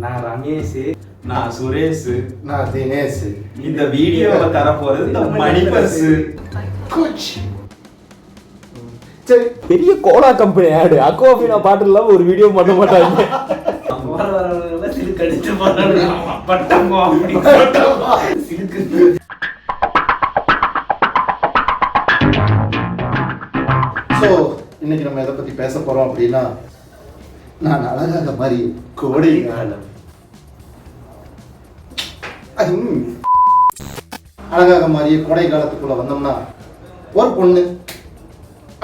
நான் ரமேஷ், நான் சுரேஷ், நான் தினேஷ். இந்த வீடியோவை தரப்போறது இந்த மணிபஸ். சரி, பெரிய கோலா கம்பெனி ஆடு அக்வாஃபினா பாட்டு இல்லாம ஒரு வீடியோ பண்ண மாட்டாங்க. போற வரவங்க சிலுக்கு அடிச்சு போறாங்க. பட்டமா அப்படி சிலுக்கு. ஸோ இன்னைக்கு நம்ம எதை பத்தி பேச போறோம் அப்படின்னா, நான் அழகாக மாதிரி கோடை காலம். அழகாக மாதிரியே கோடை காலத்துக்குள்ள வந்தோம்னா, ஒரு பொண்ணு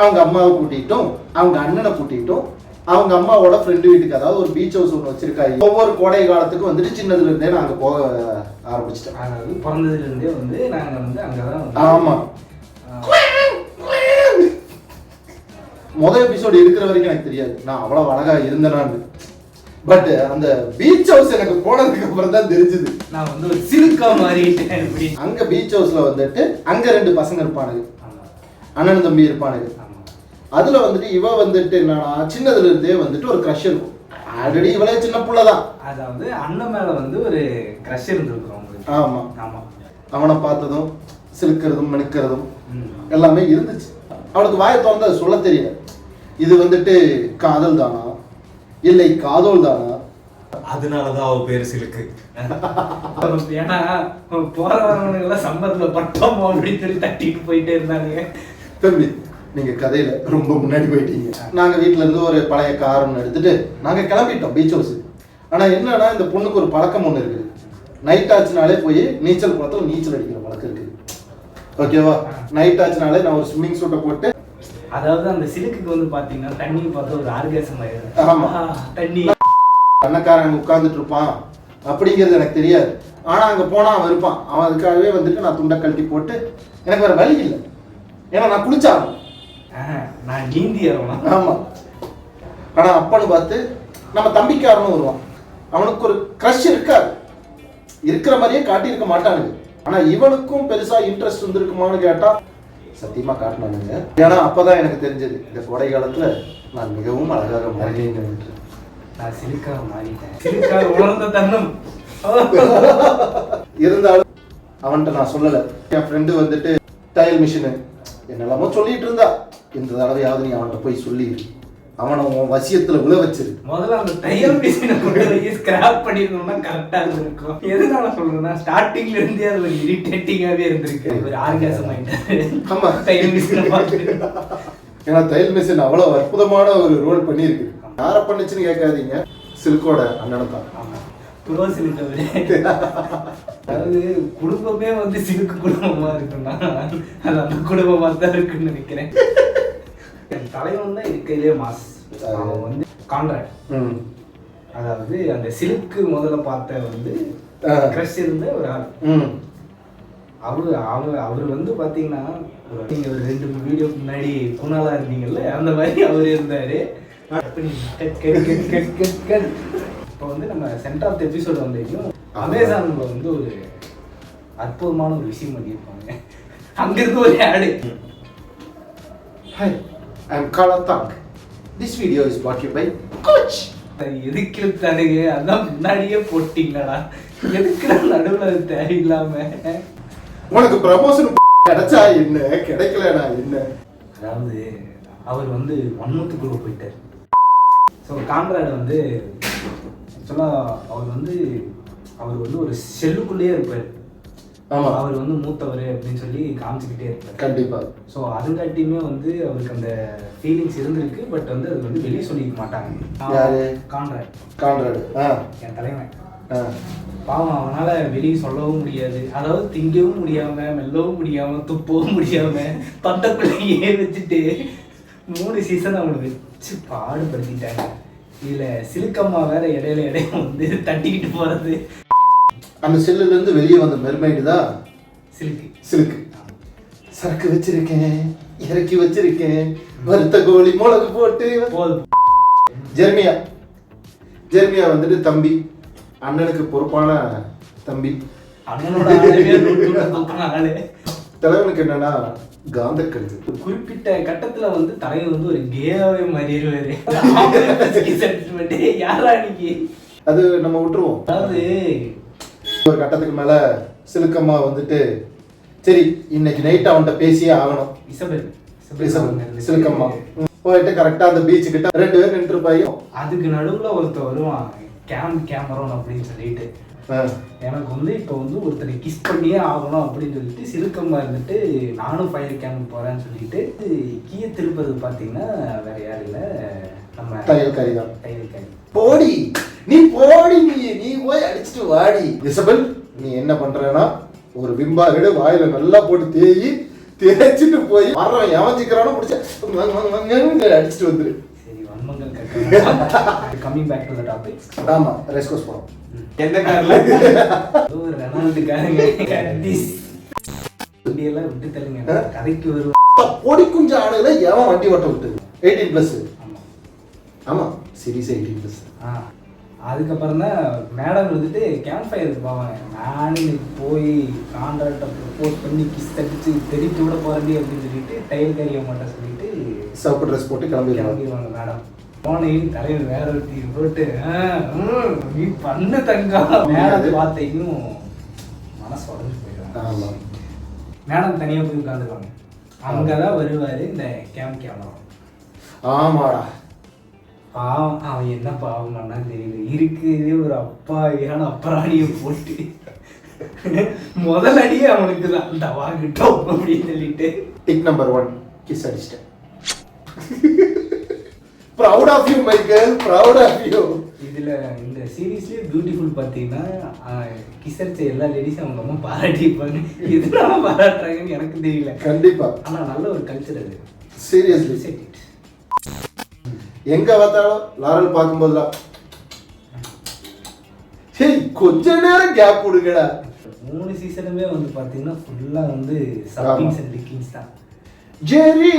அவங்க அம்மாவை கூட்டிகிட்டும் அவங்க அண்ணனை கூட்டிகிட்டும் அவங்க அம்மாவோட ஃப்ரெண்டு வீட்டுக்கு, அதாவது ஒரு பீச் ஹவுஸ் ஒன்று வச்சிருக்காங்க. ஒவ்வொரு கோடை காலத்துக்கும் வந்துட்டு சின்னதுல இருந்தே நாங்கள் போக ஆரம்பிச்சிட்டோம். அதாவது பிறந்ததுல இருந்தே வந்து நாங்க வந்து அங்கதான். ஆமா, முதல் எபிசோடு இருக்கிற வரைக்கும் எனக்கு தெரியாது நான் அவ்வளவு அழகா இருந்தேனான்னு. பட் அந்த பீச் ஹவுஸ் எனக்கு போனதுக்கு அப்புறம் தான் தெரிஞ்சது நான் வந்து ஒரு சிலுக்கா மாறிட்டேன். அங்க பீச் ஹவுஸ்ல வந்துட்டு அங்க 2 பசங்க இருப்பானுங்க, அண்ணன் தம்பி இருப்பானுங்க. அதுல வந்துட்டு இவ வந்துட்டு என்னன்னா சின்னதுல இருந்தே வந்துட்டு ஒரு க்ரஷ் இருக்கும். ஆல்ரெடி இவளே சின்ன புள்ளதான். அதாவது அண்ணன் மேல வந்து ஒரு க்ரஷ் இருந்திருக்கும் அவங்களுக்கு. ஆமா ஆமா, அவனை பார்த்ததும் சிலுக்கிறதும் மினுக்கிறதும் எல்லாமே இருந்துச்சு. அவனுக்கு வாயை திறந்து அதை சொல்ல தெரியல. இது வந்துட்டு காதல் தானா இல்லை காதோல் தானா? அதனாலதான் அவ பேரு சிலுக்கு. ஏன்னா போற வரவங்க எல்லாம் சம்மர்ல பட்டோம் அப்படின்னு சொல்லி தட்டிட்டு போயிட்டே இருந்தாங்க. தம்பி, நீங்க கதையில ரொம்ப முன்னாடி போயிட்டீங்க. நாங்க வீட்டுல இருந்து ஒரு பழைய கார் ஒன்று எடுத்துட்டு நாங்க கிளம்பிட்டோம் பீச் ஹவுஸ். ஆனா என்னன்னா, இந்த பொண்ணுக்கு ஒரு பழக்கம் ஒண்ணு இருக்குது. நைட் ஆச்சுனாலே போய் நீச்சல் குளத்துல நீச்சல் அடிக்கிற பழக்கம் இருக்குது. ஓகேவா? நைட் ஆச்சுனாலே நான் ஒரு ஸ்விம்மிங் சூட்டை போட்டு, அதாவது அந்த சிலுக்கு வந்து பாத்தீங்கன்னா தண்ணி பார்த்து ஒரு ஆர்காசம் ஆயிடும். ஆமா, தண்ணி அண்ணக்காரன் அங்க உட்கார்ந்துட்டு இருப்பான் அப்படிங்கிறது எனக்கு தெரியாது. ஆனா அங்க போனா அவன் இருப்பான். அவன் அதுக்காகவே வந்துட்டு நான் துண்டை கழட்டி போட்டு, எனக்கு வேற வழி இல்லை, ஏன்னா நான் குளிச்சாகணும், நான் நீந்தி வரணும். ஆமா. ஆனா அப்பன்னு பார்த்து நம்ம தம்பிக்காரனும் வருவான். அவனுக்கு ஒரு க்ரஷ் இருக்காது, இருக்கிற மாதிரியே காட்டியிருக்க மாட்டானுங்க. ஆனா இவனுக்கும் பெருசா இன்ட்ரெஸ்ட் இருந்திருக்குமான்னு கேட்டா சத்தியமா காட்டினானுங்க. ஏன்னா அப்பதான் எனக்கு தெரிஞ்சது இந்த கோடை காலத்துல நான் மிகவும் அழகாக மாறினேன். நான் சிலுக்காக மாறிட்டேன். சிலுக்காக உணர்ந்த தன்னம். இருந்தாலும் அவன்கிட்ட நான் சொல்லல. என் ஃப்ரெண்டு வந்துட்டு தையல் மிஷினு என்னெல்லாமோ சொல்லிட்டு இருந்தா. இந்த தடவையாவது நீ அவன்கிட்ட போய் சொல்லி அவனை உன் வசியத்துல விழ வச்சிரு. முதல்ல அந்த தையல் மிஷினை கொண்டு போய் ஸ்கிராப் பண்ணிருந்தோம்னா கரெக்டா இருக்கும். எதனால சொல்றேன்னா, ஸ்டார்டிங்ல இருந்தே அது ஒரு இரிட்டேட்டிங்காவே இருந்திருக்கு. ஒரு ஆர்காசம் ஆயிட்டாரு. ஆமா, தையல் மிஷினை பார்த்துட்டு. ஏன்னா தையல் மிஷின் அவ்வளவு அற்புதமான ஒரு ரோல் பண்ணியிருக்கு. யாரை பண்ணுச்சுன்னு கேட்காதீங்க, சில்கோட அண்ணனை தான். ப்ரோ சிலுக்கு. அதாவது குடும்பமே வந்து சிலுக்கு குடும்பமா இருக்குன்னா அது அந்த குடும்பமா தான் இருக்குன்னு நினைக்கிறேன். என் தலைவன் தான் இருக்கையிலே மாஸ். அவன் வந்து கான்ட்ராக்ட். அதாவது அந்த சிலுக்கு முதல்ல பார்த்த வந்து கிரஷ் இருந்த ஒரு ஆள். அவர் வந்து பாத்தீங்கன்னா, நீங்க ஒரு 2 வீடியோக்கு முன்னாடி குணாலா இருந்தீங்கல்ல, அந்த மாதிரி அவர் இருந்தாரு. இப்போ வந்து நம்ம சென்டர் ஆஃப் தி எபிசோட் வந்ததையும் அமேசான்ல வந்து ஒரு அற்புதமான ஒரு விஷயம் பண்ணியிருப்பாங்க. அங்கிருந்து ஒரு ஆடு. Hi, I'm Kalatang. This video is brought to you by Coach. எதுக்கு தருங்க, அதான் முன்னாடியே போட்டீங்களா? எதுக்கு நடுவில் அது தேவையில்லாம? உனக்கு ப்ரமோஷன் கிடைச்சா என்ன, கிடைக்கலனா என்ன? அதாவது அவர் வந்து வன்மத்துக்குள்ள போயிட்டார். ஸோ கான்ட்ராக்ட் வந்து ஆக்சுவலாக அவர் வந்து ஒரு செல்லுக்குள்ளேயே இருப்பார். ஆமா, அவர் வந்து மூத்தவர் அப்படின்னு சொல்லி காமிச்சுக்கிட்டே இருப்பார். கண்டிப்பா. ஸோ அதுங்காட்டியுமே வந்து அவருக்கு அந்த ஃபீலிங்ஸ் இருந்திருக்கு. பட் வந்து அது வந்து வெளியே சொல்லிக்க மாட்டாங்க. யாரு? கான்ட்ராக்ட் என் தலைவன். பாவம், அவனால வெளியே சொல்லவும் முடியாது. அதாவது திங்கவும் முடியாம, மெல்லவும் முடியாம, துப்பவும் முடியாம தொண்டைக்குள்ளேயே வச்சுட்டு 3 சீசன் அவனை வச்சு பாடுபடுத்திட்டாங்க. இதுல சிலுக்கம்மா வேற இடையில வந்து தட்டிக்கிட்டு போறது. அந்த செல்லுல இருந்து வெளியே வந்த மெர்மைடு தான் சிலுக்கு. சரக்கு வச்சிருக்கேன், இறக்கி வச்சிருக்கேன், வறுத்த கோழி மிளகு போட்டு போதும். ஜெர்மியா வந்துட்டு தம்பி, அண்ணனுக்கு பொறுப்பான தம்பி. தலைவனுக்கு என்னன்னா காந்த கழுது. குறிப்பிட்ட கட்டத்துல வந்து தலைவர் வந்து ஒரு கேவாவே மாறிடுவாரு. யாரா நீங்க அது நம்ம விட்டுருவோம். அதாவது ஒரு கட்டத்துக்கு மேல சிலுக்கம்மா வந்துட்டு சரி இன்னைக்கு நைட் அவன்கிட்ட பேசியே ஆகணும். இசபெல் சிலுக்கம்மா போயிட்டு கரெக்டா அந்த பீச் கிட்ட 2 பேர் நின்று இருப்பாங்க. அதுக்கு நடுவுல ஒருத்தர் வருவான் கேமரோன் அப்படின்னு சொல்லிட்டு எனக்கு வந்து இப்போ வந்து ஒருத்தரை கிஸ் பண்ணியே ஆகணும் அப்படின்னு சொல்லிட்டு சிலுக்கம்மா இருந்துட்டு நானும் ஃபயர் கேம்ப் போறேன்னு சொல்லிட்டு கீழே திருப்பது பார்த்தீங்கன்னா வேற யாரும் இல்லை, நம்ம தையல்காரி தான். தையல்காரி. போடி நீ போடி நீ போய் அடிச்சுட்டு வாடி. இசபெல் நீ என்ன பண்றேன்னா ஒரு விம்பா எடு வாயில நல்லா போட்டு தேய்ச்சிட்டு போய் மரம் எவஞ்சிக்கிறானோ முடிச்சு அடிச்சுட்டு வந்துரு. சரி வன்மங்கள் கட்ட coming back to the topic. ஆமா ரெஸ்கோஸ் போறோம். எந்த கார்ல ஒரு ரெனால்டுக்காரங்க கட்டிஸ் வண்டியெல்லாம் விட்டு தள்ளுங்க கதைக்கு வருவோம். பொடி குஞ்ச ஆளுகளை எவன் வண்டி ஓட்ட விட்டு 18+. ஆமா ஆமா சீரியஸ் 18+. அதுக்கப்புறம் தான் மேடம் வந்துட்டு கேம்ப் ஃபயருக்கு போவாங்க. நானும் போய் கான்ட்ராக்டை ப்ரப்போஸ் பண்ணி கிஸ் அடிச்சு தெரிவித்து விட போறேன் அப்படின்னு சொல்லிட்டு டைல் கறிய மாட்டேன் சொல்லிட்டு சிவப்பு ட்ரெஸ் போட்டு கிளம்பிடுவாங்க மேடம். போனையும் தலைவர் வேற ஒருத்தி போட்டு நீ பண்ண தங்கம் மேடம் பார்த்தீங்கன்னு மனசு உடஞ்சு போயிடுவாங்க. ஆமா மேடம் தனியாக போய் உட்காந்துருவாங்க. அங்கதான் வருவாரு இந்த கேமரா. ஆமாடா பாவம் அவன் என்ன பாவம் பண்ணா தெரியல. இருக்குதே ஒரு அப்பாவியான அப்புறாணியை போட்டு முதல் அடியே அவனுக்கு தான் இந்த வாங்கிட்டோம் அப்படின்னு சொல்லிட்டு டிக் நம்பர் 1 கிஸ் அடிச்சிட்டேன். proud of you my girl, proud of you. இதுல இந்த சீரீஸ்லயே பியூட்டிஃபுல் பார்த்தீங்கன்னா கிஸ் அடிச்ச எல்லா லேடிஸும் அவங்க அம்மா பாராட்டிப்பாங்க. எதுனால பாராட்டுறாங்கன்னு எனக்கு தெரியல. கண்டிப்பா ஆனா நல்ல ஒரு கல்ச்சர் அது. சீரியஸ்லி எங்க பார்த்தாலும் லாரல் பார்க்கும்போதுலாம் சரி கொஞ்ச நேரம் கேப் விடுங்கடா. 3 சீசனுமே வந்து பாத்தீங்கன்னா ஃபுல்லா வந்து சப்பிங்ஸ் அண்ட் லிக்கிங்ஸ் தான். ஜெரி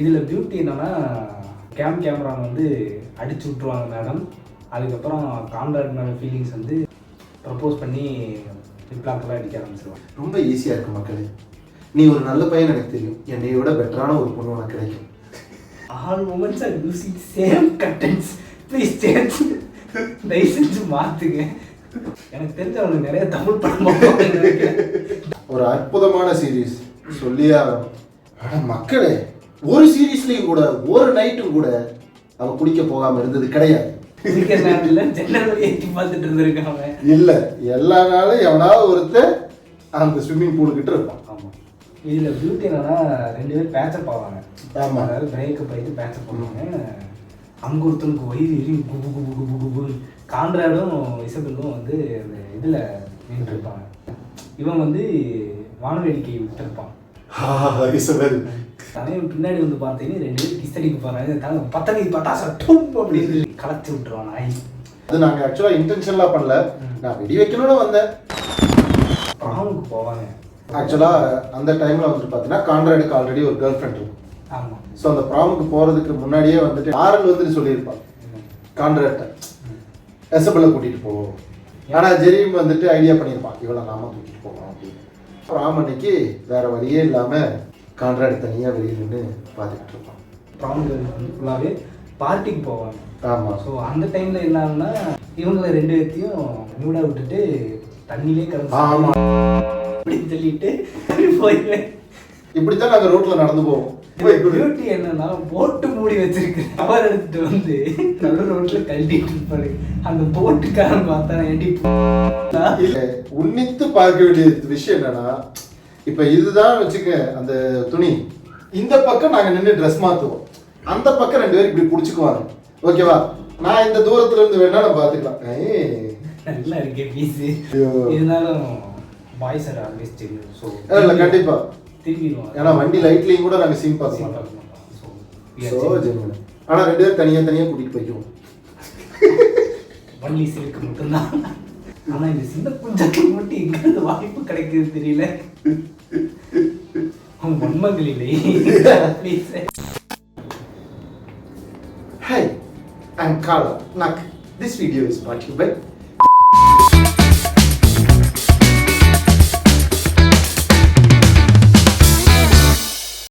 இதுல பியூட்டி என்னன்னா கேமரா வந்து அடிச்சு விட்டுருவாங்க மேடம். அதுக்கப்புறம் கான்ட்ராக்ட் மேல ஃபீலிங்ஸ் வந்து ப்ரப்போஸ் பண்ணி ரிப்ளாக்கெல்லாம் அடிக்க ஆரம்பிச்சிருவாங்க. ரொம்ப ஈஸியா இருக்கு மக்களே. நீ ஒரு நல்ல பையன் எனக்கு தெரியும். என்னை விட பெட்டரான ஒரு பொண்ணு உனக்கு கிடைக்கும். All moments are using same contents. Please change. தயவு செஞ்சு மாத்துங்க. எனக்கு தெரிஞ்ச அவனுக்கு நிறைய தமிழ் படம் ஒரு அற்புதமான சீரீஸ் சொல்லியா. மக்களே ஒரு சீரீஸ்லயும் கூட ஒரு நைட்டும் கூட அவ குடிக்க போகாம இருந்தது கிடையாது. ஜன்னல் ஏற்றி பார்த்துட்டு இருந்திருக்காங்க. இல்ல எல்லா நாளும் எவனாவது ஒருத்தர் அந்த ஸ்விம்மிங் பூல் கிட்ட இருப்பான். ஆமா இதுல பியூட்டி என்னன்னா 2 பேர் பேச்சப் ஆவாங்க. ஆமா அதாவது பிரேக்கப் ஆகிட்டு பேச்சப் பண்ணுவாங்க. அங்க ஒருத்தனுக்கு வயிறு எரி குபு குபு குபு குபுன்னு கான்ட்ராடும் இசபெல்லும் வந்து அந்த இதுல நின்று இருப்பாங்க. இவன் வந்து வானவேடிக்கை விட்டுருப்பான். தலைவன் பின்னாடி வந்து பார்த்தீங்கன்னா 2 பேர் கிஸ் அடிக்க போறாங்க. பத்தனை பட்டாசு அப்படின்னு கலச்சி விட்டுருவான் நாய். அது நாங்க ஆக்சுவலா இன்டென்ஷனலா பண்ணல. நான் வெடி வைக்கணும்னு வந்தேன். ப்ராமுக்கு போவாங்க. ஆக்சுவலா அந்த டைம்ல வந்து பாத்தீங்கன்னா கான்ட்ராடுக்கு ஆல்ரெடி ஒரு கேர்ள் ஃப்ரெண்ட் இருக்கும். ஆமா ஸோ அந்த ப்ராமுக்கு போறதுக்கு முன்னாடியே வந்துட்டு ஆரல் வந்துட்டு சொல்லியிருப்பான் கான்ட்ராக்ட எசபெல்ல கூட்டிட்டு போவோம். ஆனா ஜெரீம் வந்துட்டு ஐடியா பண்ணியிருப்பான் இவளை நாம தூக்கிட்டு போகணும் அப்படின்னு. ப்ராம் அன்னைக்கு வேற வழியே இல்லாம கான்ட்ராக்ட் தனியா வெளியே நின்று பார்த்துக்கிட்டு இருப்பான். ப்ராமுக்கு வந்து ஃபுல்லாவே பார்ட்டிக்கு போவாங்க. ஆமா ஸோ அந்த டைம்ல என்னன்னா இவங்களை 2 பேர்த்தையும் மூட விட்டுட்டு தண்ணியிலே கிடந்து ஆமா அப்படின்னு சொல்லிட்டு போயிடுவேன். இப்படித்தான் நாங்க ரோட்ல நடந்து போவோம். பியூட்டி என்னன்னா போட்டு மூடி வச்சிருக்கு கவர் எடுத்துட்டு வந்து நல்ல ரோட்ல கழட்டிட்டு இருப்பாரு. அந்த போட்டுக்காரன் பார்த்தா ஏண்டி இல்ல உன்னித்து பார்க்க வேண்டிய விஷயம் என்னன்னா இப்ப இதுதான் வச்சுக்க அந்த துணி இந்த பக்கம் நாங்க நின்று ட்ரெஸ் மாத்துவோம். அந்த பக்கம் 2 பேரும் இப்படி புடிச்சுக்குவாங்க. ஓகேவா நான் இந்த தூரத்துல இருந்து வேணா நான் பாத்துக்கலாம். நல்லா இருக்கே பீஸ். இருந்தாலும் பாய்ஸ் ஆர் ஆல்வேஸ் தெரியும். ஸோ இல்ல கண்டிப்பா திரும்பிடுவாங்க. ஏன்னா வண்டி லைட்லயும் கூட நாங்க சீன் பார்க்க மாட்டோம். ஆனா 2 பேரும் தனியா கூட்டிட்டு போய்க்குவோம். வண்டி சிலுக்கு மட்டும்தான். ஆனா இந்த சின்ன குஞ்சத்துக்கு மட்டும் எங்க அந்த வாய்ப்பு கிடைக்குது தெரியல. உண்மைகள் இல்லை. Hi, I'm Carla. Nak. This video is brought to you by